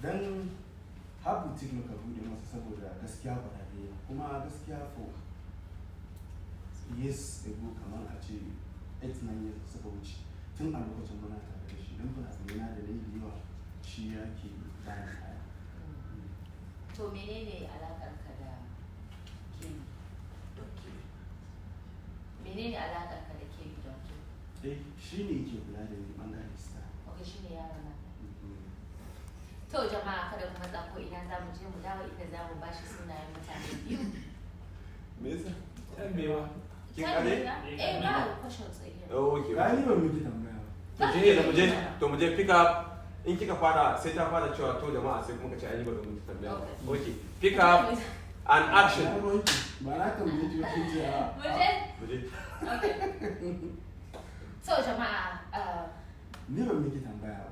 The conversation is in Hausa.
Dan har boutique muka bude masa saboda gaskiya kwararre kuma gaskiya for years ago kamar a ce 8-9 years suka wuce tun a lokacin muna tare da shi don kuna tsammana da nayi yawa shi yake bayan kaya. To menene alakar ka da Kebi? Menene alakar ka da Kebi don shi ne yake kula da ni bangaren star. Ok, shi ne yaron nan. To jama'a kada kuma tsako ina za mu je mu dawo inda za mu bashi sunayen mutane biyu. Me yasa? Tambewa. Kin kare? Ba question tsaye. Okay. Gani ban miki tambaya. To shi ne da mu je pick up in kika fara sai ta fara cewa to jama'a sai kuma ka ce ai ba da mu tambaya. Okay. Pick up and action. Ba na tambaye ki kin ce a. Mu je. Okay. So jama'a Ni ban miki tambaya ba.